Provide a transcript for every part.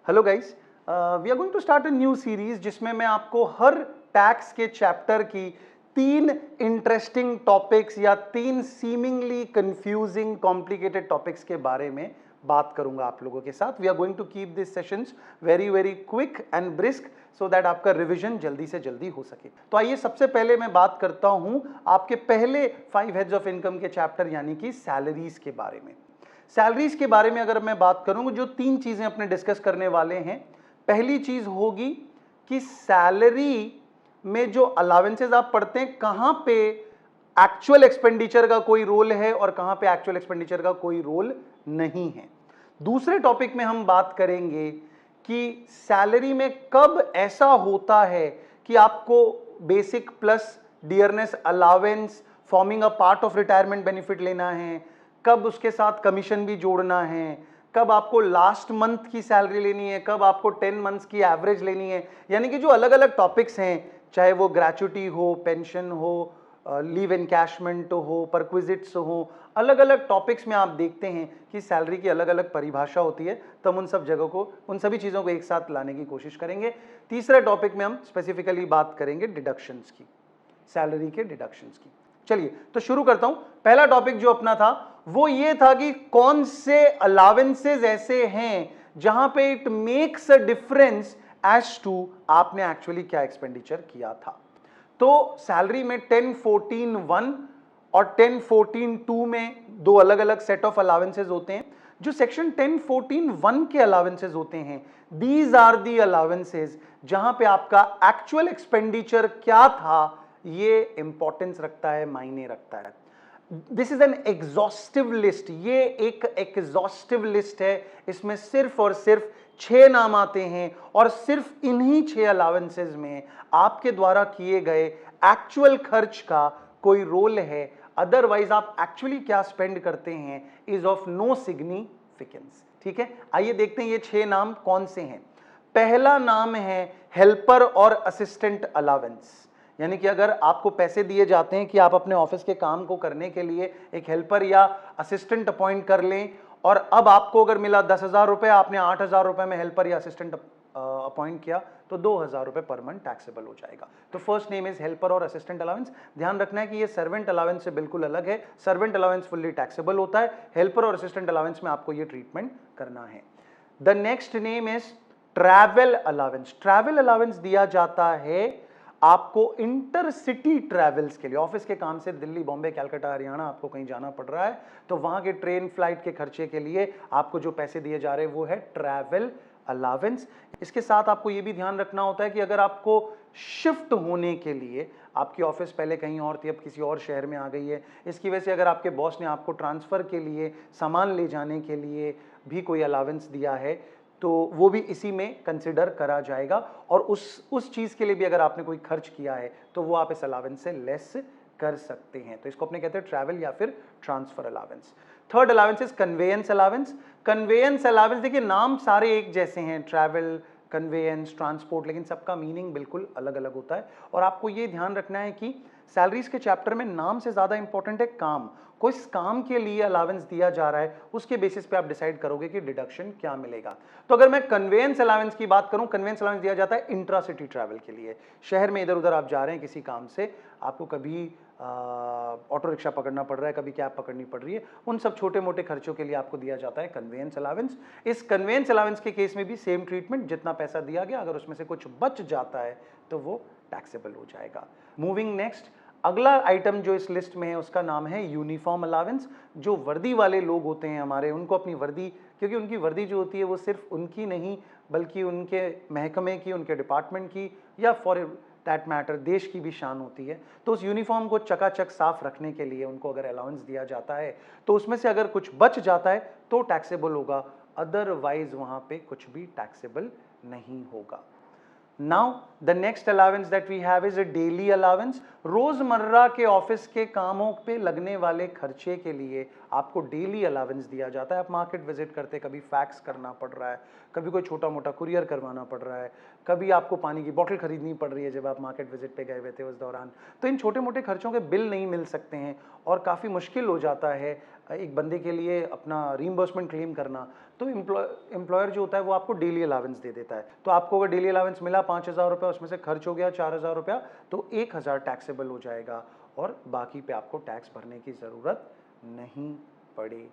Hello guys, we are going to start a new series जिसमें मैं आपको हर tax के चैप्टर की 3 इंटरेस्टिंग टॉपिक्स या 3 सीमिंगली कंफ्यूजिंग कॉम्प्लिकेटेड टॉपिक्स के बारे में बात करूंगा आप लोगों के साथ। We are going to keep this sessions very very quick and brisk so that आपका रिवीजन जल्दी से जल्दी हो सके। तो आइए सबसे पहले मैं बात करता हूं आपके पहले 5 हेड्स ऑफ इनकम के चैप्टर यानी कि सैलरीज के बारे में। सैलरीज के बारे में अगर मैं बात करूं, जो 3 चीजें अपने डिस्कस करने वाले हैं। पहली चीज होगी कि सैलरी में जो अलावेंसेस आप पढ़ते हैं, कहां पे एक्चुअल एक्सपेंडिचर का कोई रोल है और कहां पे एक्चुअल एक्सपेंडिचर का कोई रोल नहीं है। दूसरे टॉपिक में हम बात करेंगे कि सैलरी में कब ऐसा होता है कि आपको basic plus dearness allowance forming a part of retirement benefit लेना है, कब उसके साथ कमीशन भी जोड़ना है, कब आपको लास्ट मंथ की सैलरी लेनी है, कब आपको 10 मंथ्स की एवरेज लेनी है। यानी कि जो अलग अलग टॉपिक्स हैं, चाहे वो ग्रेच्युटी हो, पेंशन हो, लीव एनकैशमेंट हो, परक्विजिट्स हो, अलग अलग टॉपिक्स में आप देखते हैं कि सैलरी की अलग अलग परिभाषा होती है। तो हम उन सब जगहों को, उन सभी चीज़ों को एक साथ लाने की कोशिश करेंगे। तीसरे टॉपिक में हम स्पेसिफिकली बात करेंगे डिडक्शंस की, सैलरी के डिडक्शंस की। चलिए तो शुरू करता हूं। पहला टॉपिक जो अपना था वो ये था कि कौन से अलावेंसेस ऐसे हैं जहां पे it makes a difference as to आपने एक्चुअली क्या एक्सपेंडिचर किया था। तो सैलरी में 1014(1) और 1014(2) में दो अलग अलग सेट ऑफ अलावेंसेस होते हैं। जो सेक्शन 1014(1) के अलावेंसेस होते हैं, दीज आर दी अलावेंसेस जहां पे आपका एक्चुअल एक्सपेंडिचर क्या था ये इंपॉर्टेंस रखता है, मायने रखता है। This is an exhaustive list, ये एक एग्जॉस्टिव लिस्ट है। इसमें सिर्फ और सिर्फ 6 नाम आते हैं और सिर्फ इन्हीं 6 अलावेंसेज में आपके द्वारा किए गए एक्चुअल खर्च का कोई रोल है। अदरवाइज आप एक्चुअली क्या स्पेंड करते हैं इज ऑफ नो सिग्निफिकेंस। ठीक है, आइए देखते हैं ये 6 नाम कौन से हैं। पहला नाम है हेल्पर और असिस्टेंट अलावेंस। यानी कि अगर आपको पैसे दिए जाते हैं कि आप अपने ऑफिस के काम को करने के लिए एक हेल्पर या असिस्टेंट अपॉइंट कर लें, और अब आपको अगर मिला 10,000 रुपए, आपने 8,000 रुपए में हेल्पर या असिस्टेंट अपॉइंट किया, तो 2,000 रुपए पर मंथ टैक्सेबल हो जाएगा। तो फर्स्ट नेम इज हेल्पर और असिस्टेंट अलावेंस। ध्यान रखना है कि ये सर्वेंट अलावेंस से बिल्कुल अलग है। सर्वेंट अलावेंस फुल्ली टैक्सेबल होता है, हेल्पर और असिस्टेंट अलावेंस में आपको ये ट्रीटमेंट करना है। The next name is travel allowance. Travel allowance दिया जाता है आपको इंटरसिटी ट्रैवल्स के लिए। ऑफिस के काम से दिल्ली, बॉम्बे, कलकत्ता, हरियाणा आपको कहीं जाना पड़ रहा है, तो वहां के ट्रेन फ्लाइट के खर्चे के लिए आपको जो पैसे दिए जा रहे हैं वो है ट्रैवल अलावेंस। इसके साथ आपको ये भी ध्यान रखना होता है कि अगर आपको शिफ्ट होने के लिए, आपकी ऑफिस पहले कहीं और थी अब किसी और शहर में आ गई है, इसकी वजह से अगर आपके बॉस ने आपको ट्रांसफर के लिए, सामान ले जाने के लिए भी कोई अलावेंस दिया है, तो वो भी इसी में कंसिडर करा जाएगा। और उस चीज के लिए भी अगर आपने कोई खर्च किया है तो वो आप इस अलावेंस से लेस कर सकते हैं। तो इसको अपने कहते हैं ट्रैवल या फिर transfer allowance. Third allowance is conveyance allowance. Conveyance allowance, देखिए नाम सारे एक जैसे हैं, ट्रैवल, कन्वेयंस, ट्रांसपोर्ट, लेकिन सबका मीनिंग बिल्कुल अलग अलग होता है। और आपको ये ध्यान रखना है कि सैलरीज के चैप्टर में नाम से ज्यादा इंपॉर्टेंट है काम। कोई काम के लिए अलावेंस दिया जा रहा है, उसके बेसिस पे आप डिसाइड करोगे कि डिडक्शन क्या मिलेगा। तो अगर मैं कन्वेयंस अलावेंस की बात करूं, कन्वेयंस अलावेंस दिया जाता है इंट्रासिटी ट्रैवल के लिए। शहर में इधर उधर आप जा रहे हैं किसी काम से, आपको कभी ऑटो रिक्शा पकड़ना पड़ रहा है, कभी कैब पकड़नी पड़ रही है, उन सब छोटे मोटे खर्चों के लिए आपको दिया जाता है कन्वेयंस अलावेंस। इस कन्वेयंस अलावेंस के केस में भी सेम ट्रीटमेंट, जितना पैसा दिया गया अगर उसमें से कुछ बच जाता है तो वो टैक्सेबल हो जाएगा। मूविंग नेक्स्ट, अगला आइटम जो इस लिस्ट में है उसका नाम है यूनिफॉर्म अलावेंस। जो वर्दी वाले लोग होते हैं हमारे, उनको अपनी वर्दी, क्योंकि उनकी वर्दी जो होती है वो सिर्फ उनकी नहीं बल्कि उनके महकमे की, उनके डिपार्टमेंट की, या फॉर दैट मैटर देश की भी शान होती है। तो उस यूनिफॉर्म को चकाचक साफ रखने के लिए उनको अगर अलाउंस दिया जाता है तो उसमें से अगर कुछ बच जाता है तो टैक्सेबल होगा, अदरवाइज वहां पे कुछ भी टैक्सेबल नहीं होगा। Now the next allowance that we have is a daily allowance। रोजमर्रा के ऑफिस के कामों पे लगने वाले खर्चे के लिए आपको डेली अलावेंस दिया जाता है। आप मार्केट विजिट करते, कभी फैक्स करना पड़ रहा है, कभी कोई छोटा मोटा कुरियर करवाना पड़ रहा है, कभी आपको पानी की बोतल खरीदनी पड़ रही है जब आप मार्केट विजिट पे गए हुए थे उस दौरान, तो इन छोटे मोटे खर्चों के बिल नहीं मिल सकते हैं और काफ़ी मुश्किल हो जाता है एक बंदे के लिए अपना रीइंबर्समेंट क्लेम करना, तो एम्प्लॉयर जो होता है वो आपको डेली अलावेंस दे देता है। तो आपको अगर डेली अलावेंस मिला 5,000 रुपये, उसमें से खर्च हो गया 4,000 रुपया, तो 1,000 टैक्सेबल हो जाएगा और बाकी पे आपको टैक्स भरने की ज़रूरत नहीं पड़ेगी।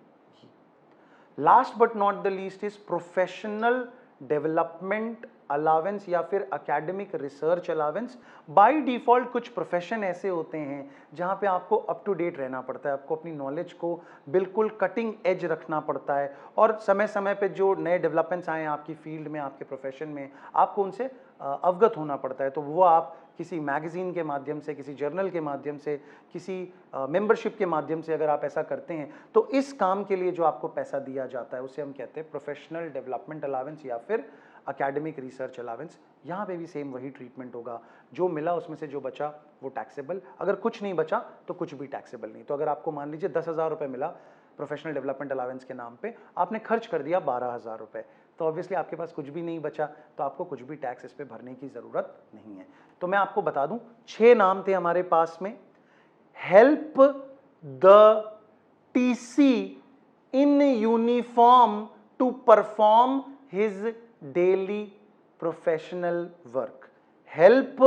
Last but not the least is professional development allowance या फिर academic research allowance. By default कुछ प्रोफेशन ऐसे होते हैं जहां पे आपको अप टू डेट रहना पड़ता है, आपको अपनी नॉलेज को बिल्कुल कटिंग एज रखना पड़ता है और समय समय पे जो नए डेवलपमेंट्स आए हैं आपकी फील्ड में, आपके प्रोफेशन में, आपको उनसे अवगत होना पड़ता है। तो वो आप किसी मैगजीन के माध्यम से, किसी जर्नल के माध्यम से, किसी मेंबरशिप के माध्यम से अगर आप ऐसा करते हैं, तो इस काम के लिए जो आपको पैसा दिया जाता है उसे हम कहते हैं प्रोफेशनल डेवलपमेंट अलावेंस या फिर एकेडमिक रिसर्च अलावेंस। यहाँ पे भी सेम वही ट्रीटमेंट होगा, जो मिला उसमें से जो बचा वो टैक्सेबल, अगर कुछ नहीं बचा तो कुछ भी टैक्सेबल नहीं। तो अगर आपको मान लीजिए 10,000 रुपये मिला प्रोफेशनल डेवलपमेंट अलावेंस के नाम पे, आपने खर्च कर दिया 12,000 रुपये, तो ऑब्वियसली आपके पास कुछ भी नहीं बचा, तो आपको कुछ भी टैक्स इस पे भरने की ज़रूरत नहीं है। तो मैं आपको बता दूं 6 नाम थे हमारे पास में। Help the TC in uniform to perform his daily professional work. Help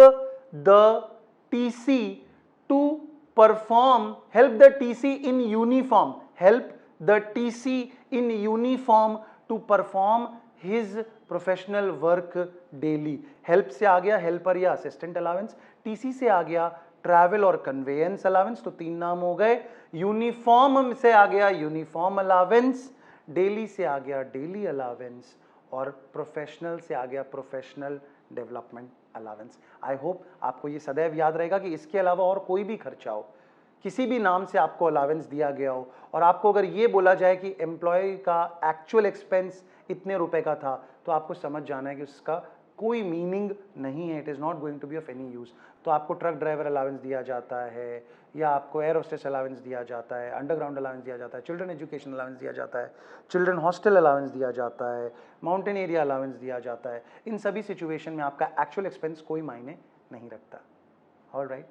the TC to perform, help the TC in uniform, help the TC in uniform to perform his professional work daily. Help से आ गया helper या assistant allowance, TC से आ गया travel और conveyance allowance, तो 3 नाम हो गए। यूनिफॉर्म से आ गया यूनिफॉर्म अलावेंस, डेली से आ गया डेली अलावेंस और प्रोफेशनल से आ गया professional development allowance. I hope आपको ये सदैव याद रहेगा कि इसके अलावा और कोई भी खर्चा हो, किसी भी नाम से आपको अलावेंस दिया गया हो और आपको अगर ये बोला जाए कि एम्प्लॉय का एक्चुअल एक्सपेंस इतने रुपए का था, तो आपको समझ जाना है कि उसका कोई मीनिंग नहीं है, it is not going to be of any use. तो आपको ट्रक ड्राइवर अलावेंस दिया जाता है या आपको एयर होस्टेस अलावेंस दिया जाता है, अंडरग्राउंड अलावेंस दिया जाता है, चिल्ड्रन एजुकेशन अलावेंस दिया जाता है, चिल्ड्रन हॉस्टल अलावेंस दिया जाता है, माउंटेन एरिया अलावेंस दिया जाता है। इन सभी सिचुएशन में आपका एक्चुअल एक्सपेंस कोई मायने नहीं रखता। Alright,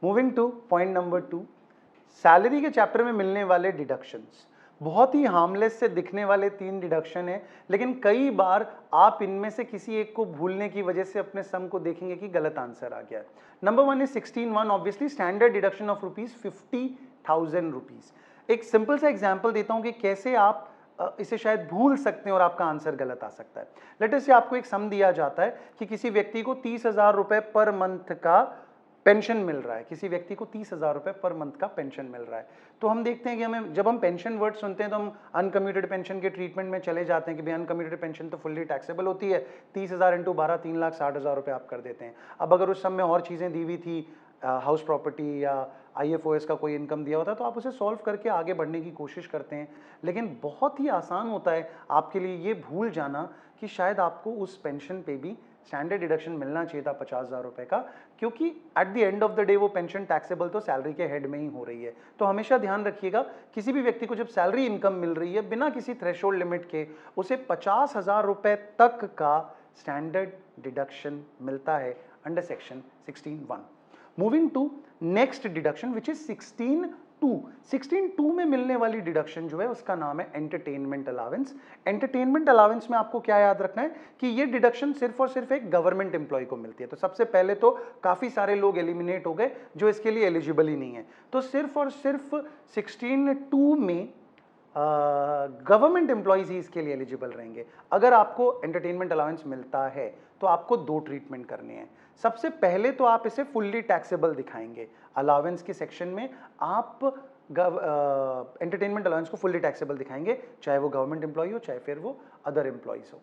moving two point number 2, salary के चैप्टर में मिलने वाले डिडक्शंस। बहुत ही हार्मलेस से दिखने वाले 3 डिडक्शन है, लेकिन कई बार आप इनमें से किसी एक को भूलने की वजह से अपने सम को देखेंगे कि गलत आंसर आ गया है। Number 1 is 16(1), obviously standard deduction of ₹50,000 rupees. एक सिंपल सा एग्जांपल देता हूं कि कैसे आप इसे शायद भूल सकते हैं और आपका आंसर गलत आ सकता है। लेट अस से आपको एक सम दिया जाता है कि किसी व्यक्ति को 30,000 रुपए पर मंथ का पेंशन मिल रहा है, किसी व्यक्ति को 30,000 रुपए पर मंथ का पेंशन मिल रहा है। तो हम देखते हैं कि हमें, जब हम पेंशन वर्ड सुनते हैं तो हम अनकम्यूटेड पेंशन के ट्रीटमेंट में चले जाते हैं कि भाई अनकम्यूटेड पेंशन तो फुल्ली टैक्सेबल होती है, 30,000 इंटू 12 3,60,000 रुपये आप कर देते हैं। अब अगर उस सम में और चीज़ें दी हुई थी, हाउस प्रॉपर्टी या IFOS का कोई इनकम दिया होता है, तो आप उसे सॉल्व करके आगे बढ़ने की कोशिश करते हैं। लेकिन बहुत ही आसान होता है आपके लिए ये भूल जाना कि शायद आपको उस पेंशन पे भी स्टैंडर्ड डिडक्शन मिलना चाहिए था 50,000 रुपए का, क्योंकि at the end of the day वो पेंशन टैक्सेबल तो सैलरी के हेड में ही हो रही है। तो हमेशा ध्यान रखिएगा, किसी भी व्यक्ति को जब सैलरी इनकम मिल रही है बिना किसी थ्रेशोल्ड लिमिट के, उसे 50,000 रुपए तक का स्टैंडर्ड डिडक्शन मिलता है under section 16(1). Moving to next deduction which is 16(2). 16(2) में मिलने वाली डिडक्शन जो है उसका नाम है एंटरटेनमेंट अलावेंस। एंटरटेनमेंट अलावेंस में आपको क्या याद रखना है कि ये डिडक्शन सिर्फ और सिर्फ एक गवर्नमेंट एम्प्लॉय को मिलती है। तो सबसे पहले तो काफी सारे लोग एलिमिनेट हो गए जो इसके लिए एलिजिबल ही नहीं है। तो सिर्फ और सिर्फ 16(2) में गवर्नमेंट एम्प्लॉयज ही इसके लिए एलिजिबल रहेंगे। अगर आपको एंटरटेनमेंट अलाउंस मिलता है तो आपको 2 ट्रीटमेंट करने हैं। सबसे पहले तो आप इसे फुल्ली टैक्सेबल दिखाएंगे। अलाउंस के सेक्शन में आप एंटरटेनमेंट अलाउंस को फुल्ली टैक्सेबल दिखाएंगे, चाहे वो गवर्नमेंट एम्प्लॉय हो चाहे फिर वो अदर एम्प्लॉयज हो।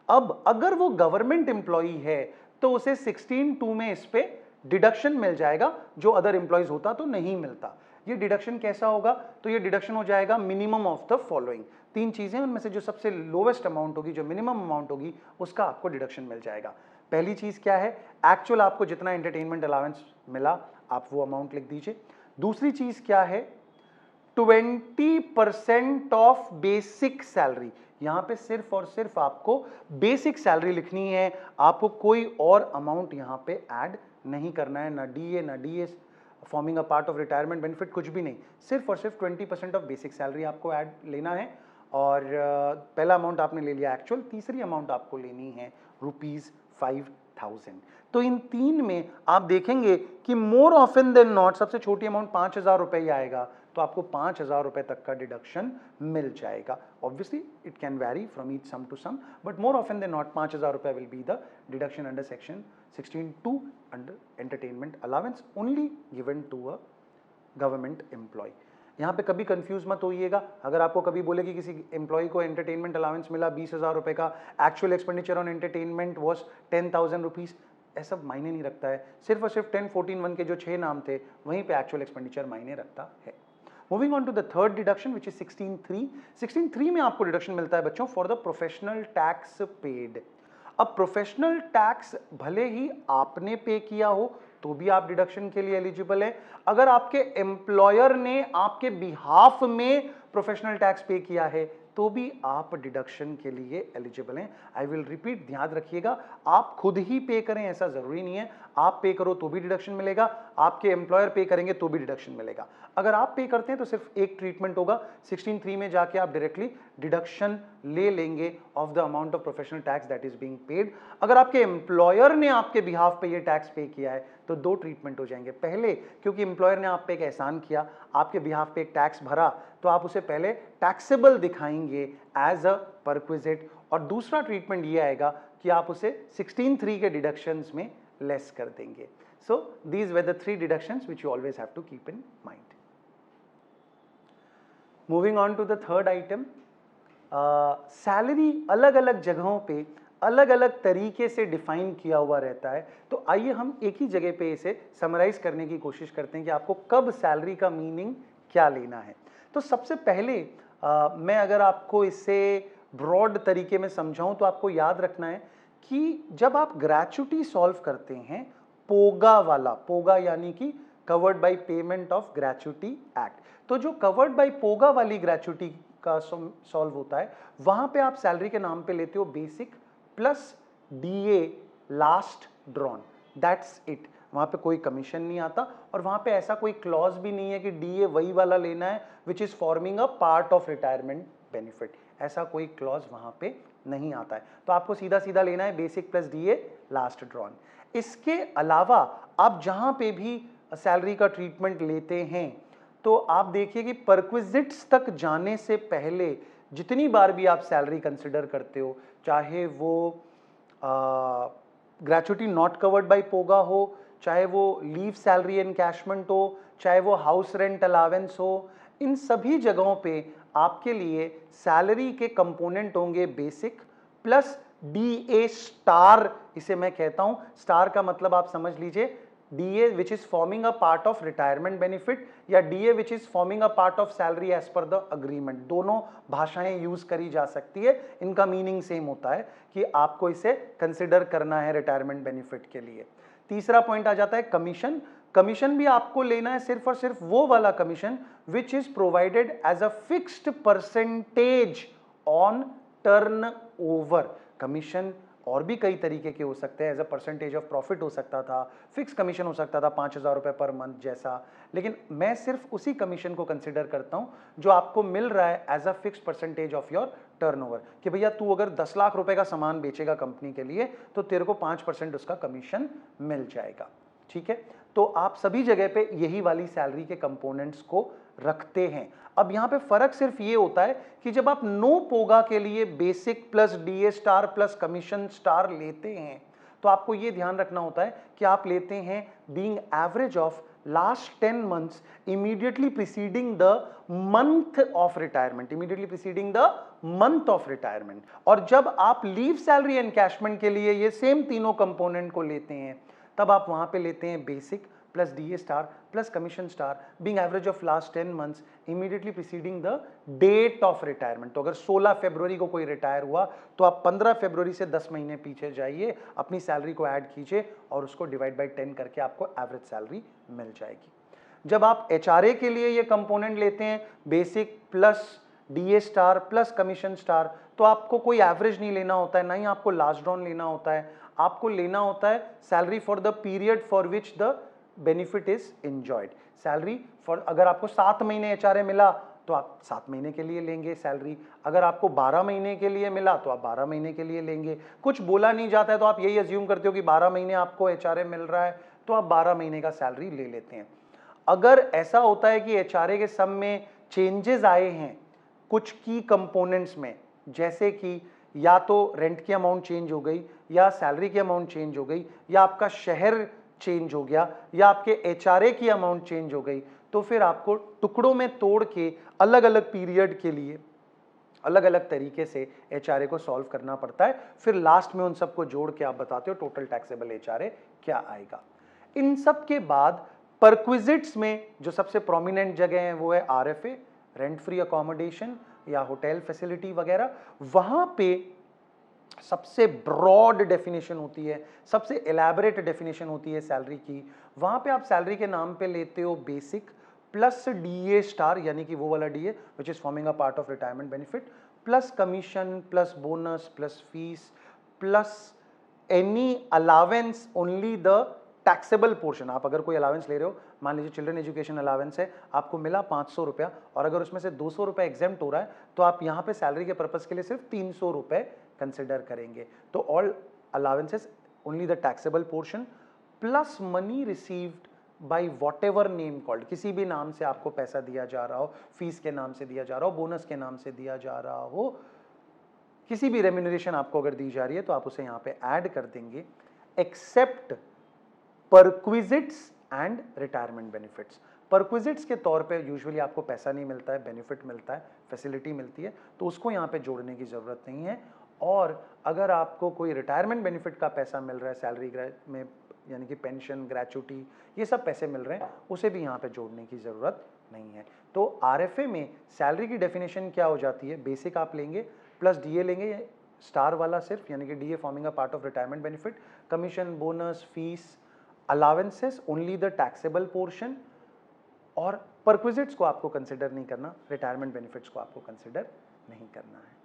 अब अगर वो गवर्नमेंट एम्प्लॉय है तो उसे 16(2) में इस पे डिडक्शन मिल जाएगा, जो अदर एम्प्लॉयज होता तो नहीं मिलता। ये डिडक्शन कैसा होगा? तो ये डिडक्शन हो जाएगा मिनिमम ऑफ द फॉलोइंग। 3 चीजें, उनमें से जो सबसे लोवेस्ट अमाउंट होगी, जो मिनिमम अमाउंट होगी, उसका आपको डिडक्शन मिल जाएगा। पहली चीज क्या है? एक्चुअल आपको जितना एंटरटेनमेंट अलाउंस मिला आप वो अमाउंट लिख दीजिए। दूसरी चीज क्या है? 20% ऑफ बेसिक सैलरी। यहां पे सिर्फ और सिर्फ आपको बेसिक सैलरी लिखनी है, आपको कोई और अमाउंट यहां पे ऐड नहीं करना है, ना DA ना DS forming a part of retirement benefit, कुछ भी नहीं, सिर्फ और सिर्फ 20% ऑफ बेसिक सैलरी आपको ऐड लेना है। और पहला अमाउंट आपने ले लिया एक्चुअल, तीसरी अमाउंट आपको लेनी है ₹5,000। तो इन तीन में आप देखेंगे कि मोर ऑफन देन नॉट सबसे छोटी अमाउंट 5,000 रुपए ही आएगा, तो आपको 5,000 रुपए तक का डिडक्शन मिल जाएगा। Obviously it can vary from each some to some, but more often than not 5,000 रुपए will be the deduction under section 16(2) under entertainment allowance only given to a government employee. यहाँ पे कभी कंफ्यूज मत होइएगा, अगर आपको कभी बोले कि किसी एम्प्लॉय को एंटरटेनमेंट अलाउंस मिला 20,000 रुपए का, actual expenditure on entertainment was 10,000 rupees, ऐसा मायने नहीं रखता है। सिर्फ और सिर्फ 10, 14, 1 के जो 6 नाम थे वहीं पे एक्चुअल एक्सपेंडिचर मायने रखता है। Moving on to the third deduction which is 16(3). 16(3) में आपको डिडक्शन मिलता है बच्चों for the professional tax paid. अब प्रोफेशनल टैक्स भले ही आपने पे किया हो तो भी आप डिडक्शन के लिए एलिजिबल है, अगर आपके एम्प्लॉयर ने आपके बिहाफ में प्रोफेशनल टैक्स पे किया है तो भी आप डिडक्शन के लिए एलिजिबल हैं। आई विल रिपीट, ध्यान रखिएगा, आप खुद ही पे करें ऐसा जरूरी नहीं है, आप पे करो तो भी डिडक्शन मिलेगा, आपके एम्प्लॉयर पे करेंगे तो भी डिडक्शन मिलेगा। अगर आप पे करते हैं तो सिर्फ एक ट्रीटमेंट होगा, 16(3) में जाके आप डायरेक्टली डिडक्शन ले लेंगे of the amount of professional tax that is being paid. अगर आपके एम्प्लॉयर ने आपके बिहाफ पे ये टैक्स पे किया है तो दो ट्रीटमेंट हो जाएंगे। पहले, क्योंकि एम्प्लॉयर ने आप पे एक एहसान किया, आपके बिहाफ पे एक टैक्स भरा, तो आप उसे पहले टैक्सेबल दिखाएंगे एज अ परक्विजिट, और दूसरा ट्रीटमेंट ये आएगा कि आप उसे 16(3) के डिडक्शंस में लेस कर देंगे। So these were the 3 deductions which you always have to keep in mind. Moving on to the third item, salary अलग अलग जगहों पे अलग अलग तरीके से डिफाइन किया हुआ रहता है, तो आइए हम एक ही जगह पे इसे समराइज करने की कोशिश करते हैं कि आपको कब सैलरी का मीनिंग क्या लेना है। तो सबसे पहले मैं अगर आपको इससे ब्रॉड तरीके में समझाऊं तो आपको याद रखना है कि जब आप ग्रेच्युटी सॉल्व करते हैं, पोगा वाला, पोगा यानी कि covered by payment of gratuity act, तो जो कवर्ड बाय पोगा वाली ग्रेच्युटी का सॉल्व होता है वहां पे आप सैलरी के नाम पे लेते हो basic plus DA last drawn, that's it. वहां पे कोई कमीशन नहीं आता और वहां पे ऐसा कोई क्लॉज भी नहीं है कि डीए वही वाला लेना है which is forming a part of retirement benefit, ऐसा कोई क्लॉज वहां पे नहीं आता है। तो आपको सीधा सीधा लेना है basic plus DA last drawn. इसके अलावा आप जहां पे भी सैलरी का ट्रीटमेंट लेते हैं तो आप देखिए कि परक्विजिट्स तक जाने से पहले जितनी बार भी आप सैलरी कंसिडर करते हो, चाहे वो ग्रेच्युटी नॉट कवर्ड बाय पोगा हो, चाहे वो लीव सैलरी एनकैशमेंट हो, चाहे वो हाउस रेंट अलावेंस हो, इन सभी जगहों पे आपके लिए सैलरी के कंपोनेंट होंगे बेसिक प्लस डीए स्टार, इसे मैं कहता हूं, स्टार का मतलब आप समझ लीजिए DA which is forming a part of retirement benefit या DA which is forming a part of salary as per the agreement, दोनों भाषाएं यूज करी जा सकती है, इनका मीनिंग सेम होता है कि आपको इसे कंसिडर करना है रिटायरमेंट बेनिफिट के लिए। तीसरा पॉइंट आ जाता है कमीशन। कमीशन भी आपको लेना है सिर्फ और सिर्फ वो वाला commission which is provided as a fixed percentage on turnover. Commission और भी कई तरीके के हो सकते हैं, as a percentage of profit हो सकता था, फिक्स कमीशन हो सकता था 5,000 रुपए पर मंथ जैसा, लेकिन मैं सिर्फ उसी कमीशन को कंसिडर करता हूं जो आपको मिल रहा है as a fix percentage of your turnover, कि भैया तू अगर 10 लाख रुपए का सामान बेचेगा कंपनी के लिए तो तेरे को 5% उसका कमीशन मिल जाएगा। ठीक है, तो आप सभी जगह पे यही वाली सैलरी के कंपोनेंट्स को रखते हैं। अब यहां पे फर्क सिर्फ ये होता है कि जब आप नो पोगा के लिए basic plus DA star plus commission star लेते हैं तो आपको ये ध्यान रखना होता है कि आप लेते हैं being average of last 10 months immediately preceding the month of retirement, immediately preceding the month of retirement. और जब आप लीव सैलरी एनकैशमेंट के लिए ये सेम तीनों कंपोनेंट को लेते हैं तब आप वहां पे लेते हैं basic plus DA star plus commission star being average of last 10 months immediately preceding the date of retirement. तो अगर 16 फरवरी को कोई रिटायर हुआ तो आप 15 फरवरी से 10 महीने पीछे जाइए, अपनी सैलरी को ऐड कीजिए और उसको डिवाइड बाय 10 करके आपको एवरेज सैलरी मिल जाएगी। जब आप एचआरए के लिए ये कंपोनेंट लेते हैं basic plus DA star plus commission star, तो आपको कोई एवरेज नहीं लेना होता है, ना ही आपको लास्ट ड्रॉन लेना होता है, आपको लेना होता है salary for the period for which the benefit is enjoyed. Salary for, अगर आपको 7 महीने एचआरए मिला तो आप 7 महीने के लिए लेंगे सैलरी, अगर आपको 12 महीने के लिए मिला तो आप 12 महीने के लिए लेंगे। कुछ बोला नहीं जाता है तो आप यही अज्यूम करते हो कि 12 महीने आपको एचआरए मिल रहा है तो आप 12 महीने का सैलरी ले लेते हैं। अगर ऐसा होता है कि एचआरए के सम में चेंजेस आए हैं कुछ की कंपोनेंट्स में, जैसे कि या तो रेंट की अमाउंट चेंज हो गई, या सैलरी की अमाउंट चेंज हो गई, या आपका शहर चेंज हो गया, या आपके एचआरए की अमाउंट चेंज हो गई, तो फिर आपको टुकड़ों में तोड़ के अलग अलग पीरियड के लिए अलग अलग तरीके से एचआरए को सॉल्व करना पड़ता है। फिर लास्ट में उन सबको जोड़ के आप बताते हो टोटल टैक्सेबल एचआरए क्या आएगा। इन सब के बाद परक्विजिट्स में जो सबसे प्रोमिनेंट जगह है वो है आरएफए, रेंट फ्री अकोमोडेशन या होटल फैसिलिटी वगैरह। वहां पे सबसे ब्रॉड डेफिनेशन होती है, सबसे एलैबोरेट डेफिनेशन होती है सैलरी की। वहां पे आप सैलरी के नाम पे लेते हो बेसिक प्लस डीए स्टार, यानी कि वो वाला DA which is forming a part of retirement benefit, plus commission plus bonus plus fees plus any allowance only the taxable portion. आप अगर कोई अलावेंस ले रहे हो, मान लीजिए चिल्ड्रन एजुकेशन अलावेंस है, आपको मिला 500 रुपया, और अगर उसमें से 200 रुपये एग्जेम्प्ट हो रहा है तो आप यहाँ पे सैलरी के पर्पज के लिए सिर्फ 300 रुपये कंसिडर करेंगे। तो all allowances only the taxable portion plus money received by what ever name called, किसी भी नाम से आपको पैसा दिया जा रहा हो, फीस के नाम से दिया जा रहा हो, बोनस के नाम से दिया जा रहा हो, किसी भी रेम्यूनरेशन आपको अगर दी जा रही है तो आप उसे यहाँ पे ऐड कर देंगे, except perquisites and retirement benefits. Perquisites के तौर पे यूजुअली आपको पैसा नहीं मिलता है, बेनिफिट मिलता है, फैसिलिटी मिलती है, तो उसको यहाँ पे जोड़ने की जरूरत नहीं है। और अगर आपको कोई रिटायरमेंट बेनिफिट का पैसा मिल रहा है सैलरी में, यानी कि पेंशन, ग्रेचुटी, ये सब पैसे मिल रहे हैं, उसे भी यहाँ पे जोड़ने की जरूरत नहीं है। तो आरएफए में सैलरी की डेफिनेशन क्या हो जाती है, बेसिक आप लेंगे प्लस डीए लेंगे, स्टार वाला सिर्फ, यानी कि DA forming a part of retirement benefit, commission, bonus, fees, allowances only the taxable portion, और परक्विजिट्स को आपको कंसिडर नहीं करना, रिटायरमेंट बेनिफिट्स को आपको कंसिडर नहीं करना है।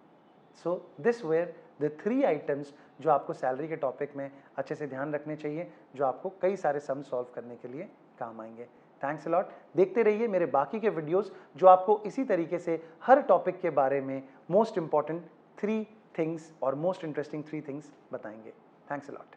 So this where the 3 items जो आपको सैलरी के टॉपिक में अच्छे से ध्यान रखने चाहिए, जो आपको कई सारे सम सॉल्व करने के लिए काम आएंगे। Thanks a lot. देखते रहिए मेरे बाकी के वीडियोस जो आपको इसी तरीके से हर टॉपिक के बारे में मोस्ट इंपॉर्टेंट 3 थिंग्स और मोस्ट इंटरेस्टिंग 3 थिंग्स बताएंगे। Thanks a lot.